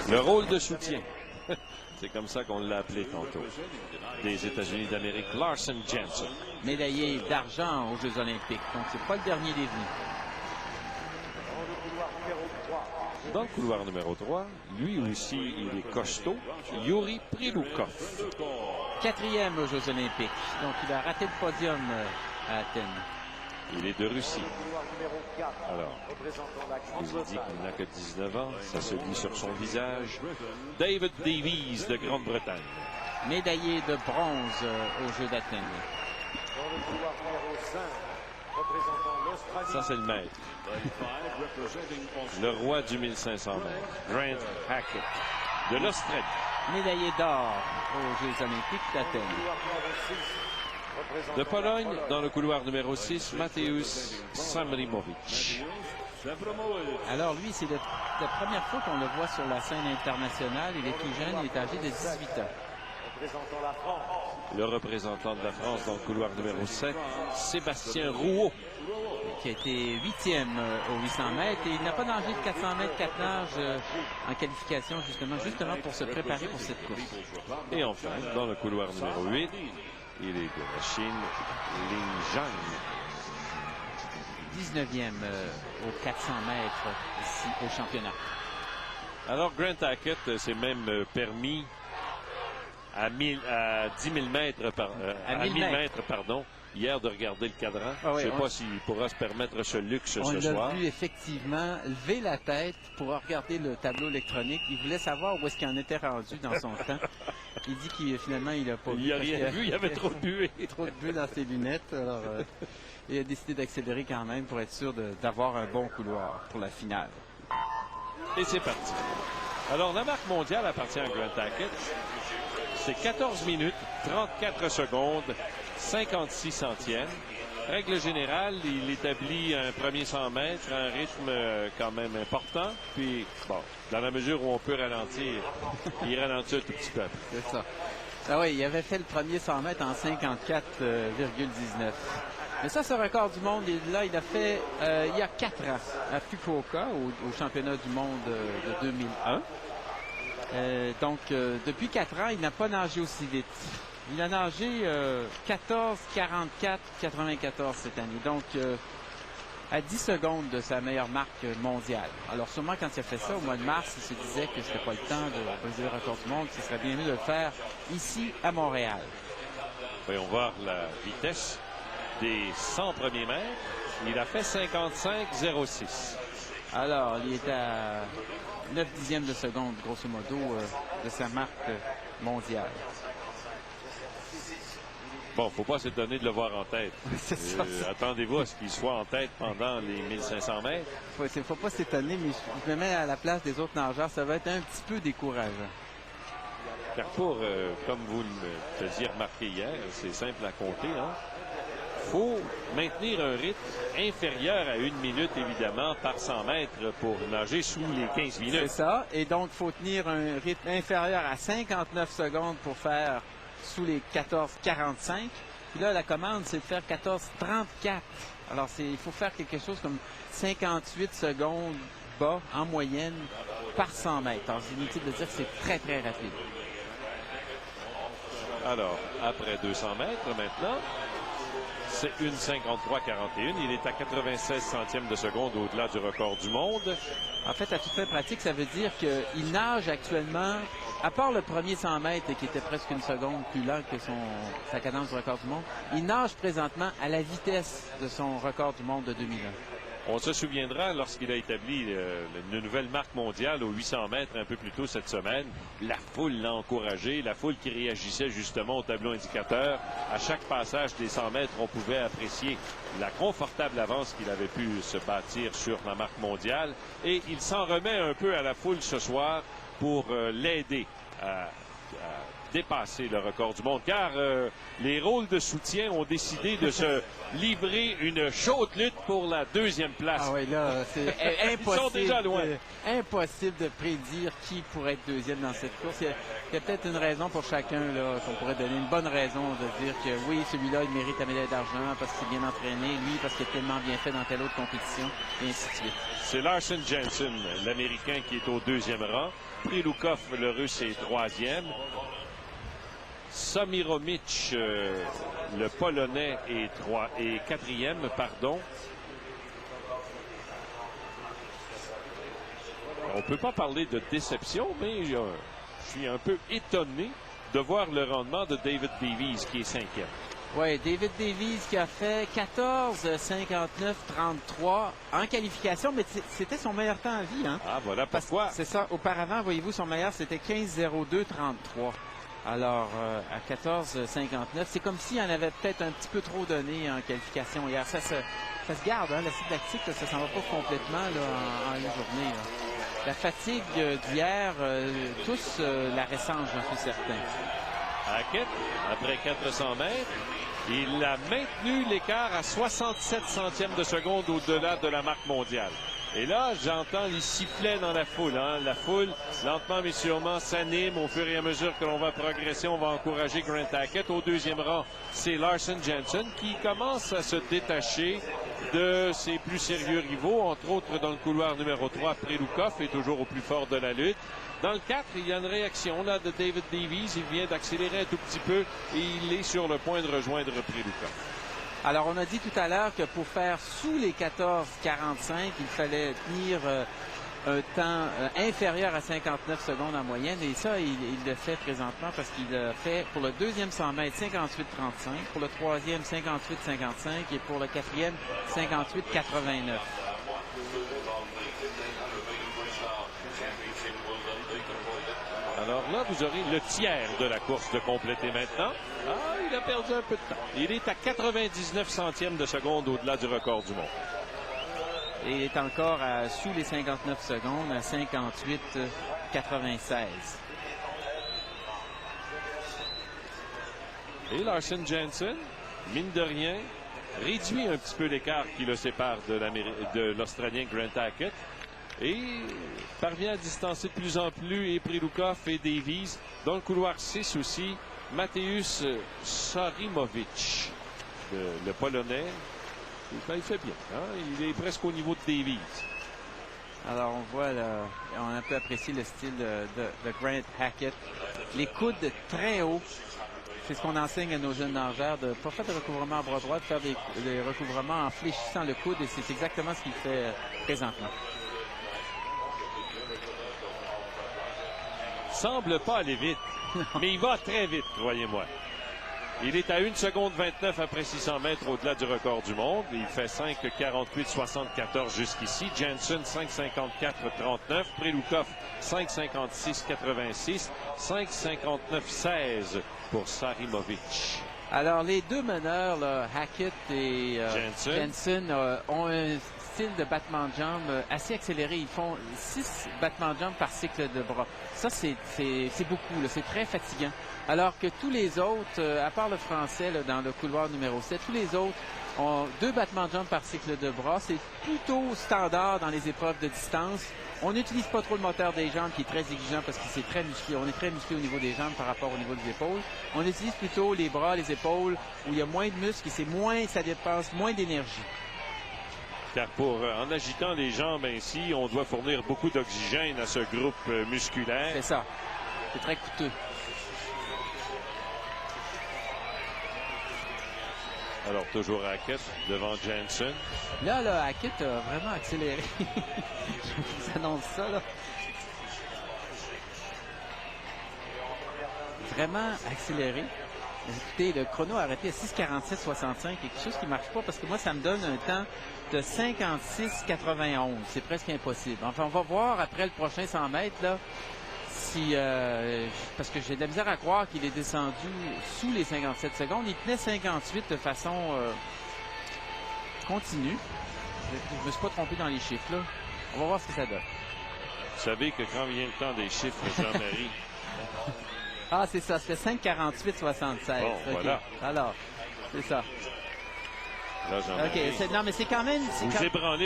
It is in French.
Le rôle de soutien. C'est comme ça qu'on l'a appelé tantôt. Des États-Unis d'Amérique, Larson Jensen. Médaillé d'argent aux Jeux olympiques. Donc, c'est pas le dernier des venus. Dans le couloir numéro 3, lui aussi, il est costaud. Yuri Priloukov. 4e aux Jeux olympiques. Donc, il a raté le podium à Athènes. Il est de Russie. Alors, je vous ai dit qu'il n'a que 19 ans. Ça se lit sur son visage. David Davies de Grande-Bretagne. Médaillé de bronze aux Jeux d'Athènes. Ça, c'est le maître. Le roi du 1500 mètres. Grant Hackett de l'Australie. Médaillé d'or aux Jeux olympiques d'Athènes. De Pologne, dans le couloir numéro 6, Mateusz Samrimovic. Alors lui, c'est la première fois qu'on le voit sur la scène internationale. Il est tout jeune, il est âgé de 18 ans. Le représentant de la France dans le couloir numéro 7, Sébastien Rouault. Qui a été 8e aux 800 mètres. Et il n'a pas nagé de 400 mètres 4 nages en qualification, justement pour se préparer pour cette course. Et enfin, dans le couloir numéro 8, il est de la Chine, Lin Zhang. 19e aux 400 mètres ici au championnat. Alors, Grant Hackett s'est même permis à 10 000 mètres, hier de regarder le cadran. Ah oui, je ne sais pas s'il pourra se permettre ce luxe ce soir. On l'a vu effectivement lever la tête pour regarder le tableau électronique. Il voulait savoir où est-ce qu'il en était rendu dans son temps. Il dit qu'il finalement il n'a pas vu. Il n'a rien vu, il y avait trop de buée. Trop de buée dans ses lunettes. Alors, il a décidé d'accélérer quand même pour être sûr d'avoir un bon couloir pour la finale. Et c'est parti. Alors, la marque mondiale appartient à Grant Hackett. C'est 14 minutes, 34 secondes, 56 centièmes. Règle générale, il établit un premier 100 mètres, un rythme quand même important. Puis, bon, dans la mesure où on peut ralentir, il ralentit un tout petit peu. C'est ça. Ah oui, il avait fait le premier 100 mètres en 54,19. Mais ça, ce record du monde, là, il a fait il y a 4 ans à Fukuoka, au championnat du monde de 2001. Donc, depuis 4 ans, il n'a pas nagé aussi vite. Il a nagé 14, 44, 94 cette année. Donc, à 10 secondes de sa meilleure marque mondiale. Alors, sûrement, quand il a fait ça, au mois de mars, il se disait que ce n'était pas le temps de briser le record du monde, qu'il serait bien mieux de le faire ici, à Montréal. Voyons voir la vitesse des 100 premiers mètres. Il a fait 55,06. Alors, il est à 9 dixièmes de seconde, grosso modo, de sa marque mondiale. Bon, faut pas s'étonner de le voir en tête. Attendez-vous à ce qu'il soit en tête pendant les 1500 mètres. Il ne faut pas s'étonner, mais je me mets à la place des autres nageurs. Ça va être un petit peu décourageant. Car pour, comme vous le faisiez remarquer hier, c'est simple à compter, hein? Faut maintenir un rythme inférieur à 1 minute, évidemment, par 100 mètres pour nager sous les 15 minutes. C'est ça. Et donc, il faut tenir un rythme inférieur à 59 secondes pour faire sous les 14,45. Puis là, la commande, c'est de faire 14,34. Alors, il faut faire quelque chose comme 58 secondes bas en moyenne par 100 mètres. Alors, c'est inutile de dire que c'est très, très rapide. Alors, après 200 mètres maintenant, c'est 1,53,41. Il est à 96 centièmes de seconde au-delà du record du monde. En fait, à toute fin pratique, ça veut dire qu'il nage actuellement, à part le premier 100 mètres qui était presque 1 seconde plus lent que sa cadence du record du monde, il nage présentement à la vitesse de son record du monde de 2001. On se souviendra lorsqu'il a établi une nouvelle marque mondiale aux 800 mètres un peu plus tôt cette semaine. La foule l'a encouragé, la foule qui réagissait justement au tableau indicateur. À chaque passage des 100 mètres, on pouvait apprécier la confortable avance qu'il avait pu se bâtir sur la marque mondiale. Et il s'en remet un peu à la foule ce soir pour l'aider à dépasser le record du monde, car les rôles de soutien ont décidé de se livrer une chaude lutte pour la deuxième place. Ah oui, là, c'est impossible. Ils sont déjà loin. Impossible de prédire qui pourrait être deuxième dans cette course. Il y a peut-être une raison pour chacun, là, qu'on pourrait donner une bonne raison de dire que oui, celui-là, il mérite la médaille d'argent parce qu'il est bien entraîné, lui, parce qu'il est tellement bien fait dans telle autre compétition, et ainsi de suite. C'est Larson Jansen, l'Américain, qui est au deuxième rang. Priloukov, le Russe, est troisième. Samirovic, le Polonais, est quatrième, pardon. On ne peut pas parler de déception, mais je suis un peu étonné de voir le rendement de David Davies, qui est cinquième. Oui, David Davies qui a fait 14, 59, 33 en qualification, mais c'était son meilleur temps à vie. Hein? Ah, voilà pourquoi. C'est ça. Auparavant, voyez-vous, son meilleur, c'était 15, 02, 33. Alors, à 14, 59, c'est comme s'il en avait peut-être un petit peu trop donné en qualification hier. Ça se garde, hein? L'acide lactique, ça ne s'en va pas complètement là, en une journée. Là. La fatigue d'hier, tous la ressentent, j'en suis certain. Hackett, après 400 mètres, il a maintenu l'écart à 67 centièmes de seconde au-delà de la marque mondiale. Et là, j'entends les sifflets dans la foule. Hein? La foule, lentement mais sûrement, s'anime au fur et à mesure que l'on va progresser. On va encourager Grant Hackett. Au deuxième rang, c'est Larson Jansen qui commence à se détacher de ses plus sérieux rivaux, entre autres dans le couloir numéro 3, Priloukov est toujours au plus fort de la lutte. Dans le 4, il y a une réaction là de David Davies. Il vient d'accélérer un tout petit peu et il est sur le point de rejoindre Priloukov. Alors, on a dit tout à l'heure que pour faire sous les 14,45, il fallait tenir un temps inférieur à 59 secondes en moyenne. Et ça, il le fait présentement parce qu'il a fait pour le deuxième 100 mètres 58,35, pour le troisième 58,55 et pour le quatrième 58,89. Alors là, vous aurez le tiers de la course de compléter maintenant. Ah, il a perdu un peu de temps. Il est à 99 centièmes de seconde au-delà du record du monde. Et il est encore sous les 59 secondes, à 58,96. Et Larson Jansen, mine de rien, réduit un petit peu l'écart qui le sépare de l'Australien Grant Hackett. Et parvient à distancer de plus en plus et Priloukov et Davies. Dans le couloir 6 aussi, Mateusz Sarimovic, le Polonais. Il fait bien. Hein? Il est presque au niveau de Davies. Alors on voit, là, on a pu apprécier le style de Grant Hackett. Les coudes très hauts. C'est ce qu'on enseigne à nos jeunes nageurs, de ne pas faire de recouvrement à bras droit, de faire des recouvrements en fléchissant le coude. Et c'est exactement ce qu'il fait présentement. Semble pas aller vite, mais il va très vite, croyez-moi. Il est à 1 seconde 29 après 600 mètres au-delà du record du monde. Il fait 5,48,74 jusqu'ici. Jansen, 5,54,39. Priloukov, 5,56,86. 5,59,16 pour Sarimovic. Alors, les deux meneurs, là, Hackett et Jansen, ont un style de battement de jambes assez accéléré. Ils font 6 battements de jambes par cycle de bras. Ça, c'est beaucoup. C'est très fatigant. Alors que tous les autres, à part le français là, dans le couloir numéro 7, tous les autres ont 2 battements de jambes par cycle de bras. C'est plutôt standard dans les épreuves de distance. On n'utilise pas trop le moteur des jambes qui est très exigeant parce que c'est très musclé. On est très musclé au niveau des jambes par rapport au niveau des épaules. On utilise plutôt les bras, les épaules où il y a moins de muscles et ça dépense moins d'énergie. Car en agitant les jambes ainsi, on doit fournir beaucoup d'oxygène à ce groupe musculaire. C'est ça. C'est très coûteux. Alors, toujours Hackett devant Jansen. Là, Hackett a vraiment accéléré. Je vous annonce ça, là. Vraiment accéléré. Écoutez, le chrono a arrêté à 6,47,65. Quelque chose qui ne marche pas parce que moi, ça me donne un temps de 56,91. C'est presque impossible. Enfin, on va voir après le prochain 100 mètres, là. Parce que j'ai de la misère à croire qu'il est descendu sous les 57 secondes. Il tenait 58 de façon continue. Je ne me suis pas trompé dans les chiffres, là. On va voir ce que ça donne. Vous savez que quand vient le temps des chiffres, Jean-Marie, Ah, c'est ça. C'était 5,48,76. Bon, OK. voilà. Alors, c'est ça. Là, j'en ai OK. Non, mais c'est quand même... vous ébranlez